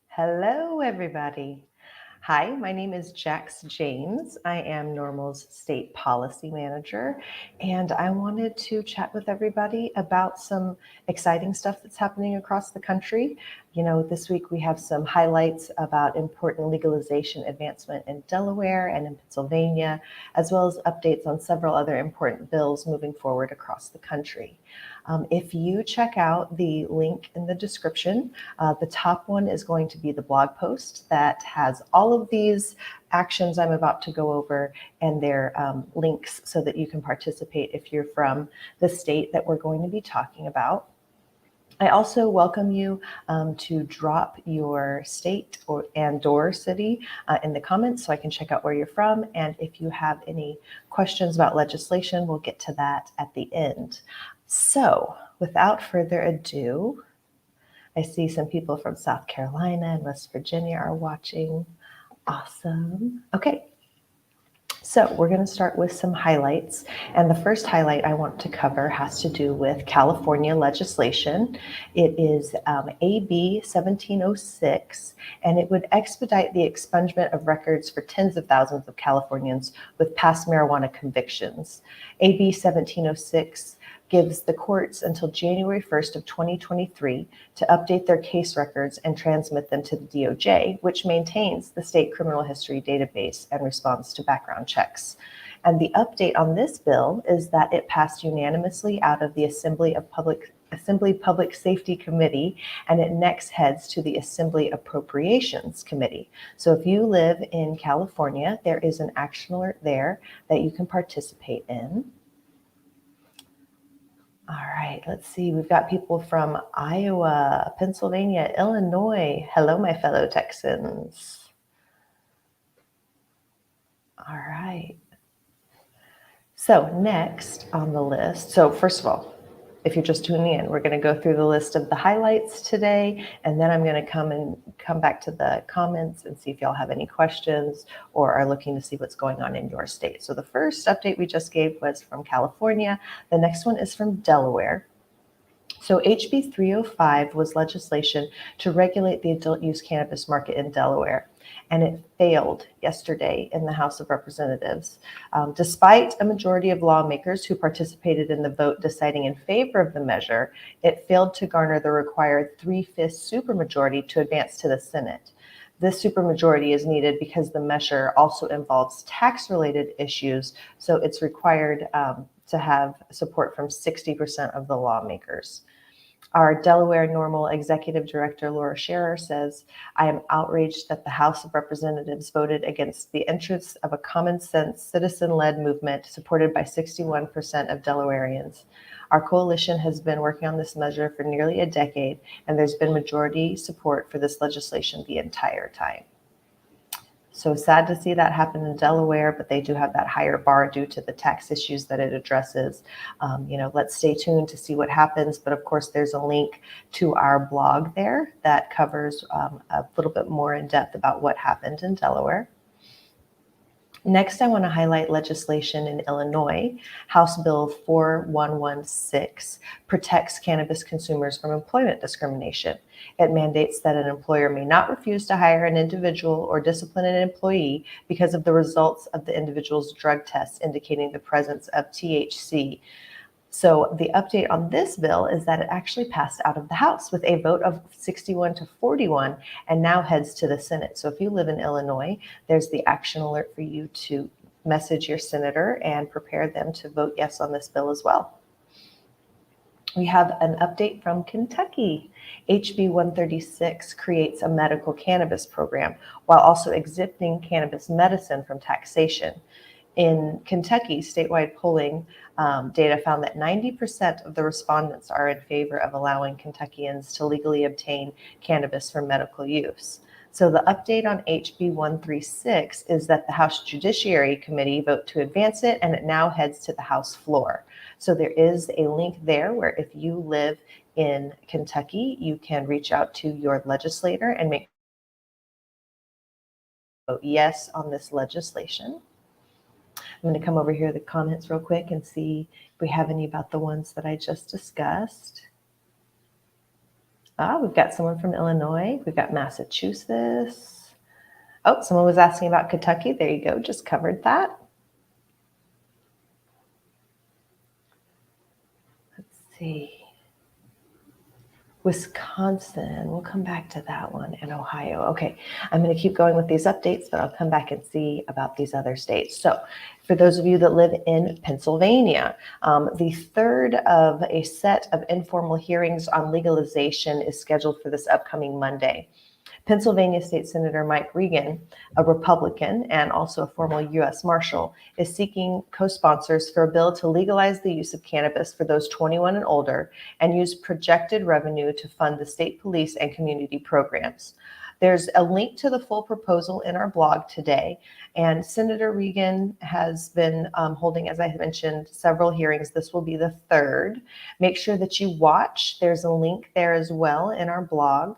Hello, everybody. Hi, my name is Jax James. I am NORML's State Policy Manager, and I wanted to chat with everybody about some exciting stuff that's happening across the country. You know, this week we have some highlights about important legalization advancement in Delaware and in Pennsylvania, as well as updates on several other important bills moving forward across the country. If you check out the link in the description, the top one is going to be the blog post that has all of these actions I'm about to go over and their links so that you can participate if you're from the state that we're going to be talking about. I also welcome you to drop your state or city in the comments so I can check out where you're from. And if you have any questions about legislation, we'll get to that at the end. So without further ado, I see some people from South Carolina and West Virginia are watching. Awesome. Okay. So we're going to start with some highlights. And the first highlight I want to cover has to do with California legislation. It is AB 1706, and it would expedite the expungement of records for tens of thousands of Californians with past marijuana convictions. AB 1706 gives the courts until January 1st of 2023 to update their case records and transmit them to the DOJ, which maintains the state criminal history database and responds to background checks. And the update on this bill is that it passed unanimously out of the Assembly Public Safety Committee, and it next heads to the Assembly Appropriations Committee. So if you live in California, there is an action alert there that you can participate in. All right, let's see. We've got people from Iowa, Pennsylvania, Illinois. Hello, my fellow Texans. All right. So next on the list, so first of all, if you're just tuning in, we're going to go through the list of the highlights today, and then I'm going to come back to the comments and see if y'all have any questions or are looking to see what's going on in your state. So the first update we just gave was from California. The next one is from Delaware. So HB 305 was legislation to regulate the adult use cannabis market in Delaware, and it failed yesterday in the House of Representatives. Despite a majority of lawmakers who participated in the vote deciding in favor of the measure, it failed to garner the required 3/5 supermajority to advance to the Senate. This supermajority is needed because the measure also involves tax-related issues, so it's required to have support from 60% of the lawmakers. Our Delaware NORML Executive Director, Laura Scherer, says, "I am outraged that the House of Representatives voted against the interests of a common sense, citizen-led movement supported by 61% of Delawareans. Our coalition has been working on this measure for nearly a decade, and there's been majority support for this legislation the entire time." So sad to see that happen in Delaware, but they do have that higher bar due to the tax issues that it addresses. Let's stay tuned to see what happens. But of course, there's a link to our blog there that covers a little bit more in depth about what happened in Delaware. Next, I want to highlight legislation in Illinois. House Bill 4116 protects cannabis consumers from employment discrimination. It mandates that an employer may not refuse to hire an individual or discipline an employee because of the results of the individual's drug tests indicating the presence of THC. So the update on this bill is that it actually passed out of the House with a vote of 61-41 and now heads to the Senate. So if you live in Illinois, there's the action alert for you to message your senator and prepare them to vote yes on this bill as well. We have an update from Kentucky. HB 136 creates a medical cannabis program while also exempting cannabis medicine from taxation. In Kentucky, statewide polling data found that 90% of the respondents are in favor of allowing Kentuckians to legally obtain cannabis for medical use. So the update on HB 136 is that the House Judiciary Committee voted to advance it, and it now heads to the House floor. So there is a link there where if you live in Kentucky, you can reach out to your legislator and make vote yes on this legislation. I'm going to come over here to the comments real quick and see if we have any about the ones that I just discussed. We've got someone from Illinois. We've got Massachusetts. Oh, someone was asking about Kentucky. There you go. Just covered that. Let's see. Wisconsin, we'll come back to that one, and Ohio. Okay, I'm going to keep going with these updates, but I'll come back and see about these other states. So for those of you that live in Pennsylvania, the third of a set of informal hearings on legalization is scheduled for this upcoming Monday. Pennsylvania State Senator Mike Regan, a Republican and also a former U.S. Marshal, is seeking co-sponsors for a bill to legalize the use of cannabis for those 21 and older and use projected revenue to fund the state police and community programs. There's a link to the full proposal in our blog today, and Senator Regan has been holding, as I mentioned, several hearings. This will be the third. Make sure that you watch. There's a link there as well in our blog.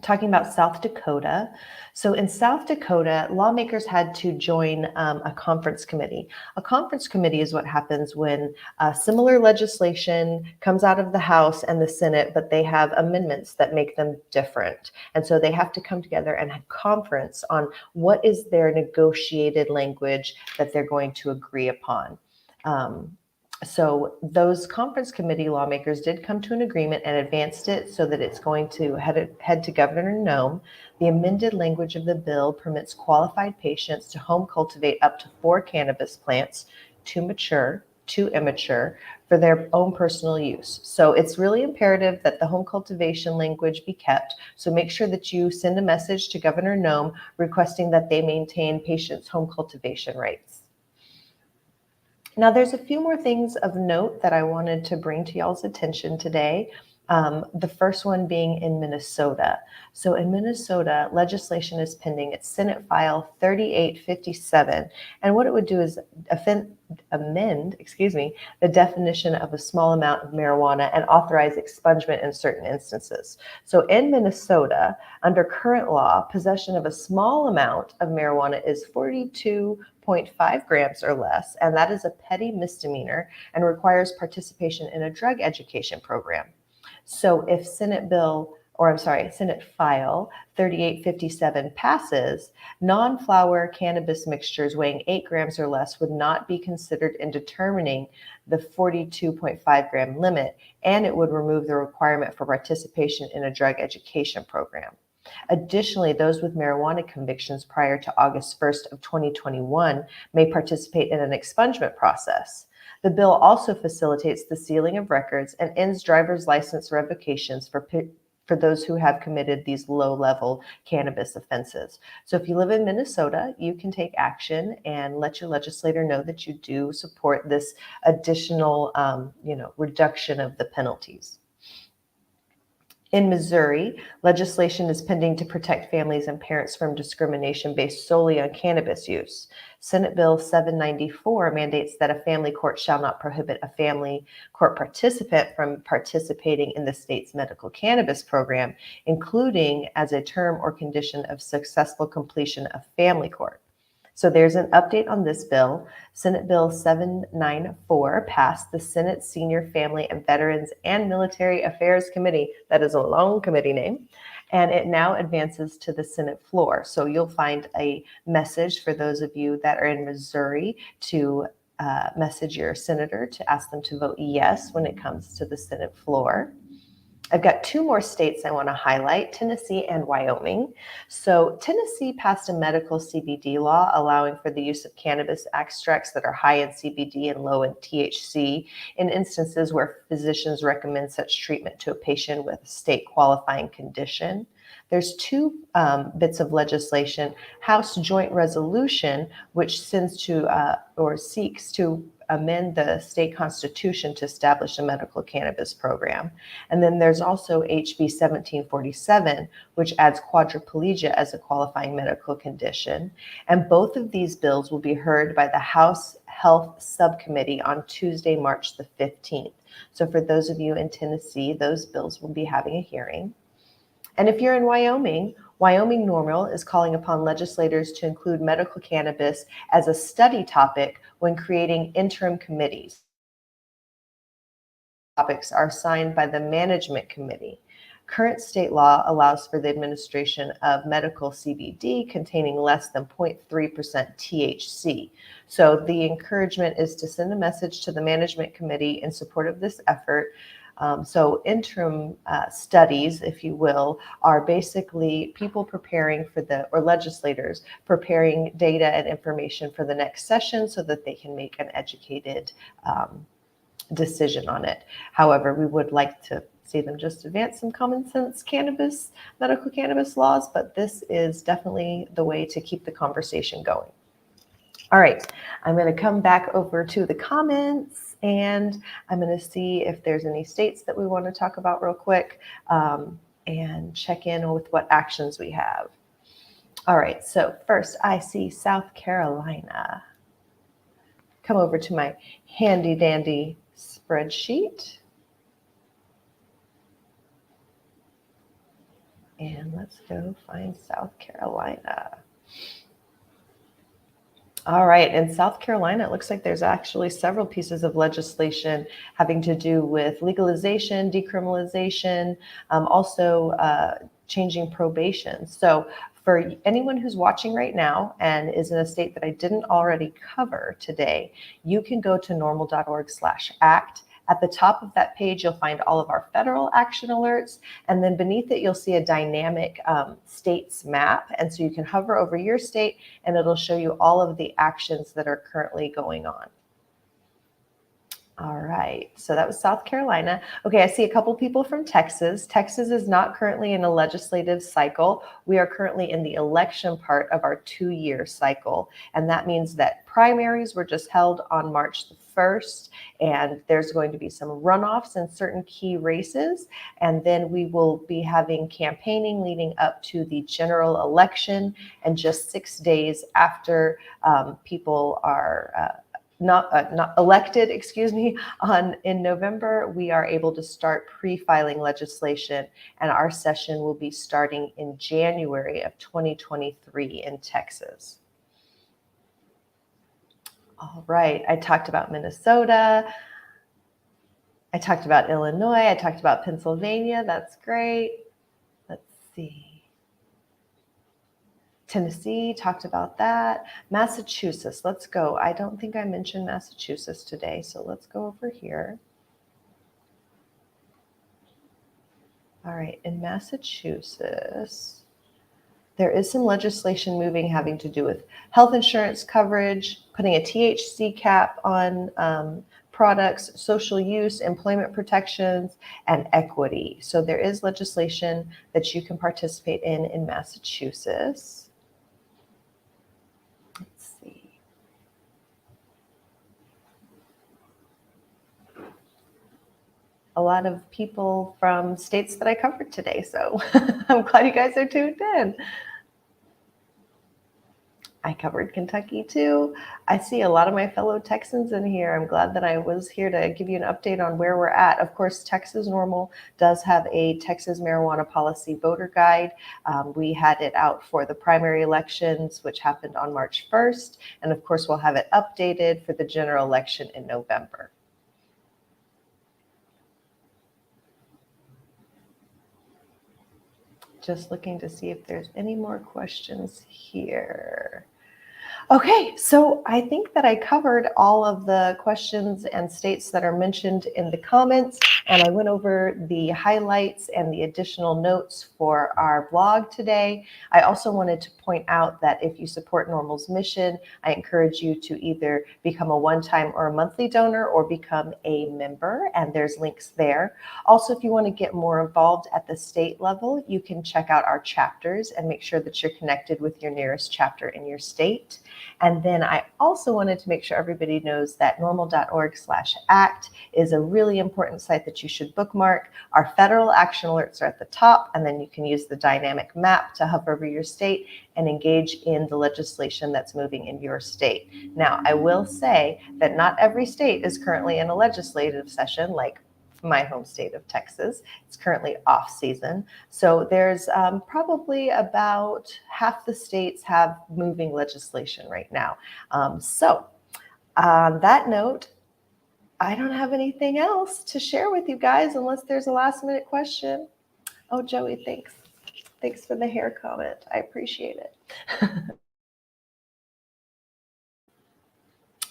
Talking about South Dakota. So in South Dakota, lawmakers had to join a conference committee. A conference committee is what happens when similar legislation comes out of the House and the Senate, but they have amendments that make them different. And so they have to come together and have conference on what is their negotiated language that they're going to agree upon. So those conference committee lawmakers did come to an agreement and advanced it so that it's going to head to Governor Nome. The amended language of the bill permits qualified patients to home cultivate up to 4 cannabis plants, 2 mature, 2 immature, for their own personal use. So it's really imperative that the home cultivation language be kept. So make sure that you send a message to Governor Nome requesting that they maintain patients' home cultivation rights. Now, there's a few more things of note that I wanted to bring to y'all's attention today. The first one being in Minnesota. So in Minnesota, legislation is pending. It's Senate File 3857. And what it would do is amend the definition of a small amount of marijuana and authorize expungement in certain instances. So in Minnesota, under current law, possession of a small amount of marijuana is 42.5 grams or less, and that is a petty misdemeanor and requires participation in a drug education program. So if Senate File 3857 passes, non-flower cannabis mixtures weighing 8 grams or less would not be considered in determining the 42.5 gram limit, and it would remove the requirement for participation in a drug education program. Additionally, those with marijuana convictions prior to August 1st of 2021 may participate in an expungement process. The bill also facilitates the sealing of records and ends driver's license revocations for those who have committed these low-level cannabis offenses. So if you live in Minnesota, you can take action and let your legislator know that you do support this additional reduction of the penalties. In Missouri, legislation is pending to protect families and parents from discrimination based solely on cannabis use. Senate Bill 794 mandates that a family court shall not prohibit a family court participant from participating in the state's medical cannabis program, including as a term or condition of successful completion of family court. So there's an update on this bill. Senate Bill 794 passed the Senate Senior Family and Veterans and Military Affairs Committee. That is a long committee name. And it now advances to the Senate floor. So you'll find a message for those of you that are in Missouri to message your senator to ask them to vote yes when it comes to the Senate floor. I've got 2 more states I want to highlight, Tennessee and Wyoming. So Tennessee passed a medical CBD law allowing for the use of cannabis extracts that are high in CBD and low in THC in instances where physicians recommend such treatment to a patient with a state qualifying condition. There's 2 bits of legislation, House Joint Resolution, which seeks to amend the state constitution to establish a medical cannabis program. And then there's also HB 1747, which adds quadriplegia as a qualifying medical condition. And both of these bills will be heard by the House Health Subcommittee on Tuesday, March the 15th. So for those of you in Tennessee, those bills will be having a hearing. And if you're in Wyoming, Wyoming NORML is calling upon legislators to include medical cannabis as a study topic when creating interim committees. Topics are assigned by the management committee. Current state law allows for the administration of medical CBD containing less than 0.3% THC. So the encouragement is to send a message to the management committee in support of this effort. So interim studies, if you will, are basically people preparing for or legislators preparing data and information for the next session so that they can make an educated decision on it. However, we would like to see them just advance some common sense medical cannabis laws, but this is definitely the way to keep the conversation going. All right, I'm going to come back over to the comments and I'm going to see if there's any states that we want to talk about real quick and check in with what actions we have. All right, so first I see South Carolina. Come over to my handy dandy spreadsheet. And let's go find South Carolina. All right, in South Carolina, it looks like there's actually several pieces of legislation having to do with legalization, decriminalization, also changing probation. So for anyone who's watching right now and is in a state that I didn't already cover today, you can go to norml.org/act. At the top of that page, you'll find all of our federal action alerts, and then beneath it, you'll see a dynamic states map. And so you can hover over your state and it'll show you all of the actions that are currently going on. All right, so that was South Carolina. Okay, I see a couple people from Texas. Texas is not currently in a legislative cycle. We are currently in the election part of our 2-year cycle. And that means that primaries were just held on March the 1st, and there's going to be some runoffs in certain key races. And then we will be having campaigning leading up to the general election. And just 6 days after people are not elected, in November, we are able to start pre-filing legislation, and our session will be starting in January of 2023 in Texas. All right, I talked about Minnesota. I talked about Illinois. I talked about Pennsylvania. That's great. Let's see. Tennessee, talked about that. Massachusetts, let's go. I don't think I mentioned Massachusetts today, so let's go over here. All right, in Massachusetts, there is some legislation moving having to do with health insurance coverage, putting a THC cap on products, social use, employment protections, and equity. So there is legislation that you can participate in Massachusetts. Let's see. A lot of people from states that I covered today, so I'm glad you guys are tuned in. I covered Kentucky too. I see a lot of my fellow Texans in here. I'm glad that I was here to give you an update on where we're at. Of course, Texas NORML does have a Texas marijuana policy voter guide. We had it out for the primary elections, which happened on March 1st. And of course, we'll have it updated for the general election in November. Just looking to see if there's any more questions here. Okay, so I think that I covered all of the questions and states that are mentioned in the comments, and I went over the highlights and the additional notes for our blog today. I also wanted to point out that if you support NORML's mission, I encourage you to either become a one-time or a monthly donor or become a member, and there's links there. Also, if you want to get more involved at the state level, you can check out our chapters and make sure that you're connected with your nearest chapter in your state. And then I also wanted to make sure everybody knows that norml.org/act is a really important site that you should bookmark. Our federal action alerts are at the top, and then you can use the dynamic map to hover over your state and engage in the legislation that's moving in your state. Now, I will say that not every state is currently in a legislative session like my home state of Texas. It's currently off season. So there's probably about half the states have moving legislation right now. So on that note, I don't have anything else to share with you guys unless there's a last minute question. Oh, Joey, thanks. Thanks for the hair comment. I appreciate it.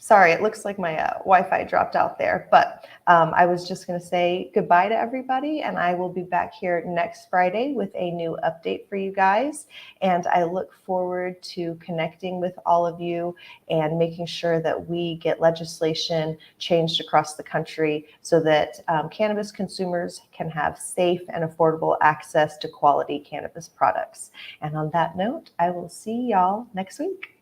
Sorry, it looks like my Wi-Fi dropped out there, but I was just going to say goodbye to everybody, and I will be back here next Friday with a new update for you guys. And I look forward to connecting with all of you and making sure that we get legislation changed across the country so that cannabis consumers can have safe and affordable access to quality cannabis products. And on that note, I will see y'all next week.